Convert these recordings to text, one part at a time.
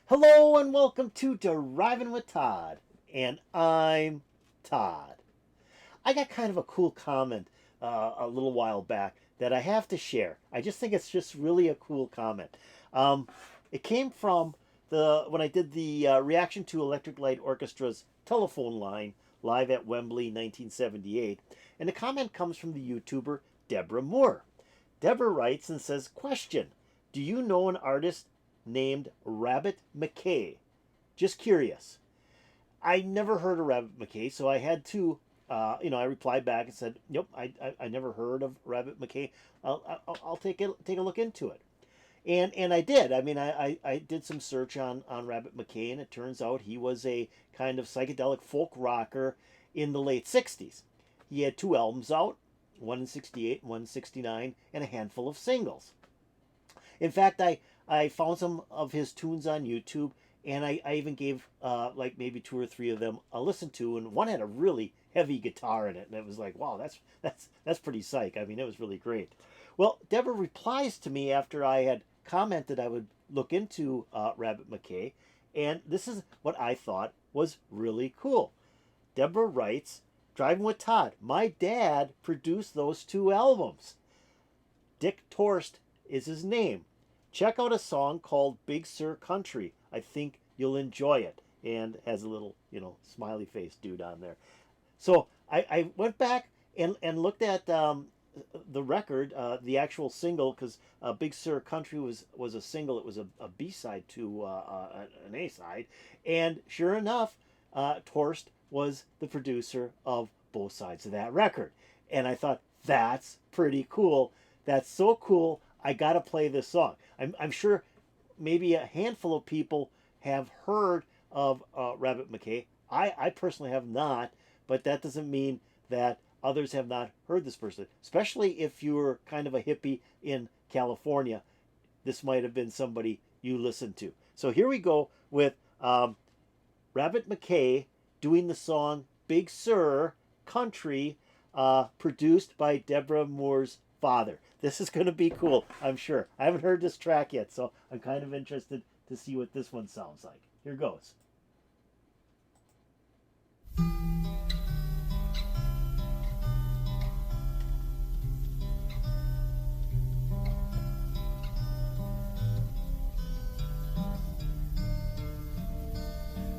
Hello and welcome to Driving with Todd, and I'm Todd. I got kind of a cool comment a little while back that I have to share. I just think it's just really a cool comment. Um, it came from the when I did the reaction to Electric Light Orchestra's telephone line live at Wembley 1978, and the comment comes from the YouTuber Deborah Moore. Deborah writes and says, "Question: Do you know an artist named Robbit MacKay? Just curious." I never heard of Robbit MacKay, so I had to, I replied back and said, "Nope, I never heard of Robbit MacKay. I'll take a look into it." And I did. I mean, I did some search on Robbit MacKay, and it turns out he was a kind of psychedelic folk rocker in the late '60s. He had two albums out, one in '68 and one in '69, and a handful of singles. In fact, I found some of his tunes on YouTube, and I even gave like maybe two or three of them a listen to, and one had a really heavy guitar in it, and it was like, wow, that's pretty psych. I mean, it was really great. Well, Deborah replies to me after I had commented I would look into Robbit MacKay, and this is what I thought was really cool. Deborah writes, "Driving with Todd, my dad produced those two albums. Dick Torst is his name. Check out a song called Big Sur Country. I think you'll enjoy it." And has a little, smiley face dude on there. So I went back and looked at the record, the actual single, because Big Sur Country was a single. It was a B-side to an A-side. And sure enough, Torst was the producer of both sides of that record. And I thought, that's pretty cool. That's so cool. I got to play this song. I'm sure maybe a handful of people have heard of Robbit MacKay. I personally have not, but that doesn't mean that others have not heard this person, especially if you're kind of a hippie in California. This might have been somebody you listened to. So here we go with Robbit MacKay doing the song Big Sur Country, produced by Deborah Moore's father. This is going to be cool, I'm sure. I haven't heard this track yet, so I'm kind of interested to see what this one sounds like. Here goes.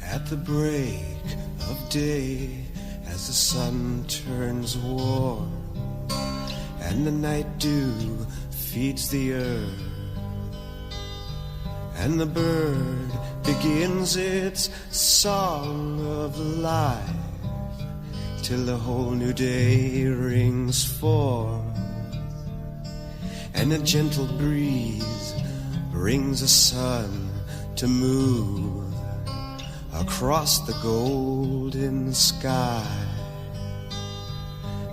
At the break of day, as the sun turns warm and the night dew feeds the earth, and the bird begins its song of life, till the whole new day rings forth, and a gentle breeze brings the sun to move across the golden sky,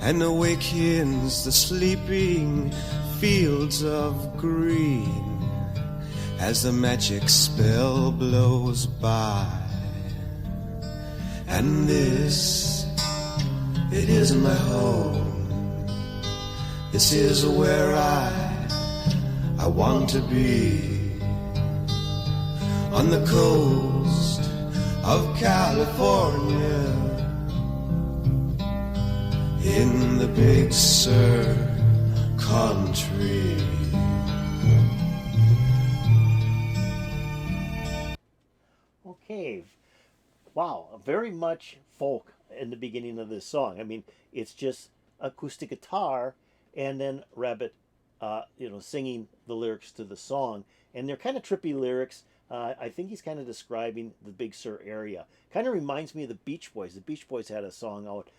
and awakens the sleeping fields of green as the magic spell blows by. And this, it is my home. This is where I want to be, on the coast of California, in the Big Sur Country. Okay, wow, very much folk in the beginning of this song. I mean, it's just acoustic guitar and then Robbit, singing the lyrics to the song, and they're kind of trippy lyrics. I think he's kind of describing the Big Sur area. Kind of reminds me of the Beach Boys. The Beach Boys had a song out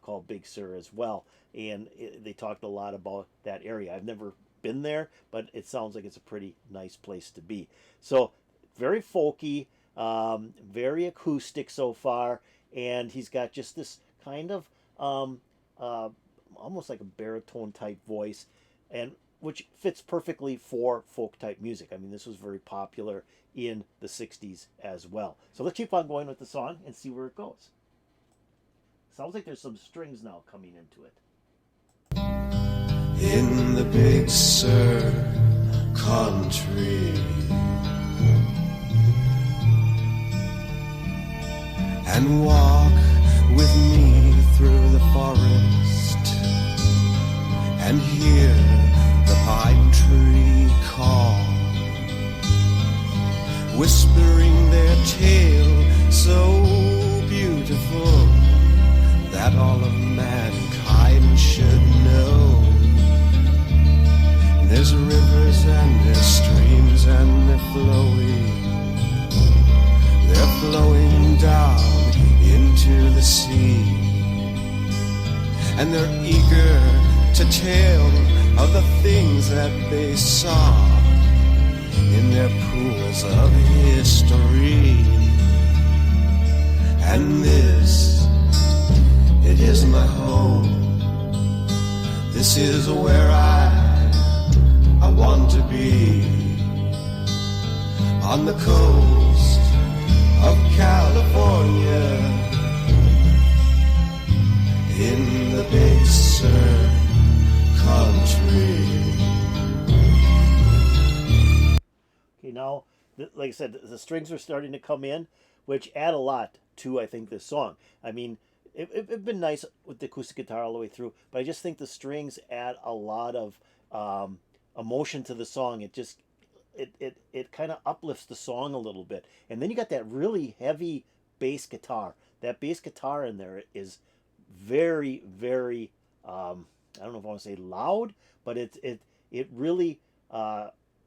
called Big Sur as well, and they talked a lot about that area. I've never been there, but it sounds like it's a pretty nice place to be. So very folky, very acoustic so far, and he's got just this kind of almost like a baritone type voice, and which fits perfectly for folk type music. I mean, this was very popular in the '60s as well. So let's keep on going with the song and see where it goes. Sounds like there's some strings now coming into it. In the Big Sur Country, and walk with me through the forest and hear the pine tree call, whispering their tale so beautiful that all of mankind should know. There's rivers and there's streams and they're flowing down into the sea, and they're eager to tell of the things that they saw in their pools of history. And this, it is my home. This is where I want to be, on the coast of California, in the big Sur Country. Okay, now, like I said, the strings are starting to come in, which add a lot to, I think, this song. I mean, it'd been nice with the acoustic guitar all the way through, but I just think the strings add a lot of emotion to the song. It kind of uplifts the song a little bit. And then you got that really heavy bass guitar. That bass guitar in there is very, very I don't know if I want to say loud, but it really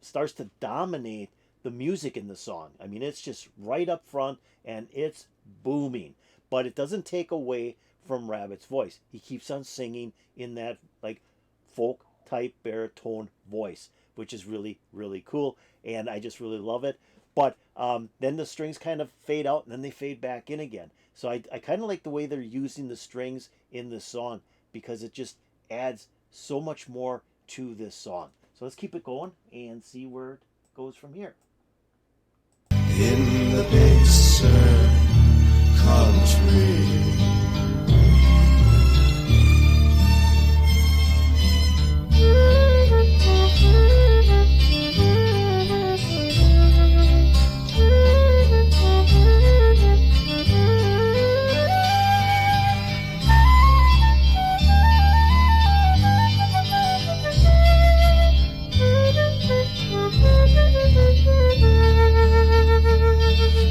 starts to dominate the music in the song. I mean, it's just right up front and it's booming, but it doesn't take away from Rabbit's voice. He keeps on singing in that like folk type baritone voice, which is really, really cool, and I just really love it. But then the strings kind of fade out and then they fade back in again. So I kind of like the way they're using the strings in this song, because it just adds so much more to this song. So let's keep it going and see where it goes from here. In the big Sur Country.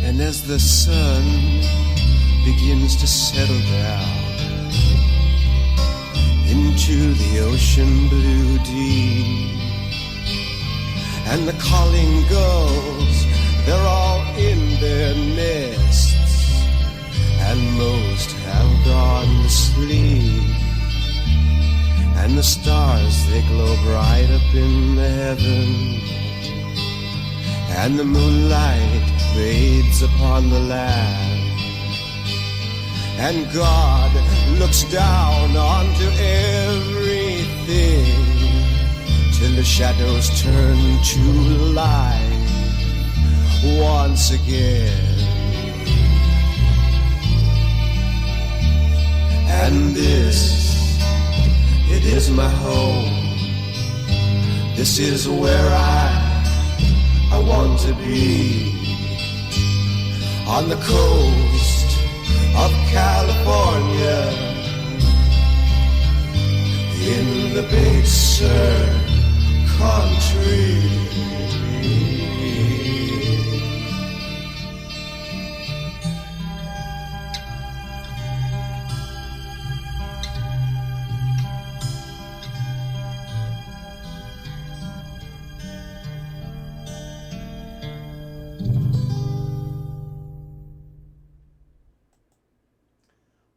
And as the sun begins to settle down into the ocean blue deep, and the calling gulls, they're all in their nests, and most have gone to sleep, and the stars, they glow bright up in the heaven, and the moonlight fades upon the land, and God looks down onto everything till the shadows turn to light once again. And this, it is my home. This is where I want to be, on the coast of California, in the big Sur Country.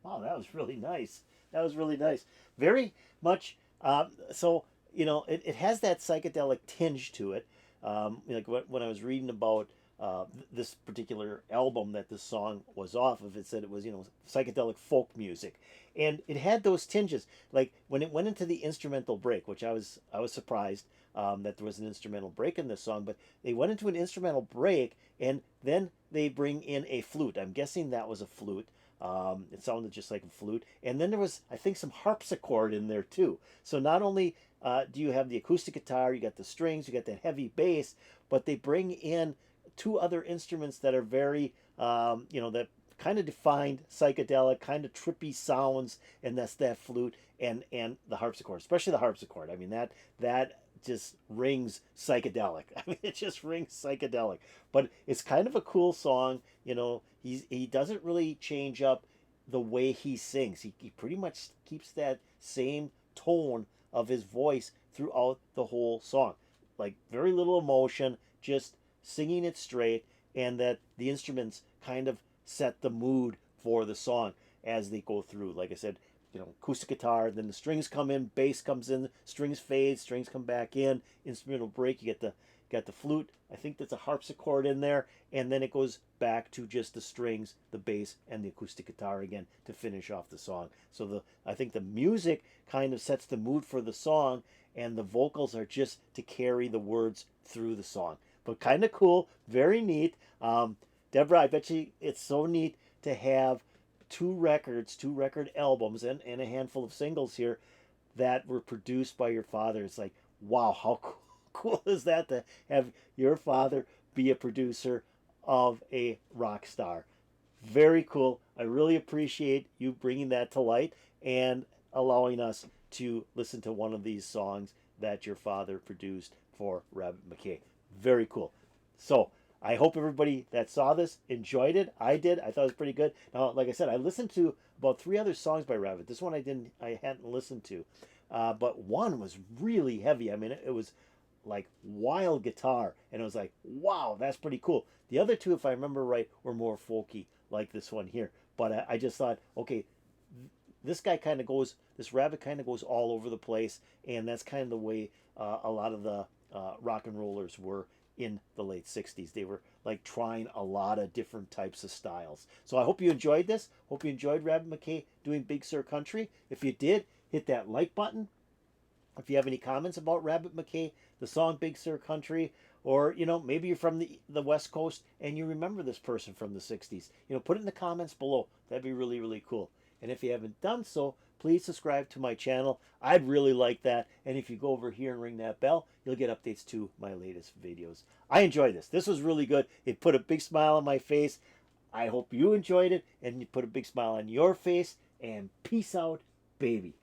Wow, that was really nice. That was really nice. Very much. So it has that psychedelic tinge to it. Like when I was reading about this particular album that this song was off of, it said it was psychedelic folk music, and it had those tinges. Like when it went into the instrumental break, which I was surprised that there was an instrumental break in this song, but they went into an instrumental break and then they bring in a flute. I'm guessing that was a flute. It sounded just like a flute. And then there was, I think, some harpsichord in there too. So not only do you have the acoustic guitar, you got the strings, you got that heavy bass, but they bring in two other instruments that are very, that kind of defined psychedelic, kind of trippy sounds, and that's that flute and the harpsichord, especially the harpsichord. I mean that just rings psychedelic. I mean, it just rings psychedelic. But it's kind of a cool song. You know, he doesn't really change up the way he sings. He pretty much keeps that same tone of his voice throughout the whole song. Like very little emotion, just singing it straight, and that the instruments kind of set the mood for the song as they go through. Like I said, you know, acoustic guitar, then the strings come in, bass comes in, strings fade, strings come back in, instrumental break, you got the flute, I think there's a harpsichord in there, and then it goes back to just the strings, the bass, and the acoustic guitar again to finish off the song. So I think the music kind of sets the mood for the song, and the vocals are just to carry the words through the song. But kind of cool, very neat. Deborah, I bet you it's so neat to have two record albums, and a handful of singles here that were produced by your father. It's like, wow, how cool is that to have your father be a producer of a rock star? Very cool. I really appreciate you bringing that to light and allowing us to listen to one of these songs that your father produced for Robbit MacKay. Very cool. So I hope everybody that saw this enjoyed it. I did. I thought it was pretty good. Now, like I said, I listened to about 3 other songs by Robbit. This one I hadn't listened to, but one was really heavy. I mean, it was like wild guitar, and it was like, wow, that's pretty cool. The other two, if I remember right, were more folky, like this one here. But I just thought, okay, this Robbit kind of goes all over the place, and that's kind of the way a lot of the rock and rollers were in the late 60s. They were like trying a lot of different types of styles. So I hope you enjoyed this. Hope you enjoyed Robbit MacKay doing Big Sur Country. If you did, hit that like button. If you have any comments about Robbit MacKay, the song Big Sur Country, or, you know, maybe you're from the West Coast and you remember this person from the 60s, you know, put it in the comments below. That'd be really, really cool. And if you haven't done so, please subscribe to my channel. I'd really like that. And if you go over here and ring that bell, you'll get updates to my latest videos. I enjoyed this. This was really good. It put a big smile on my face. I hope you enjoyed it and you put a big smile on your face. And peace out, baby.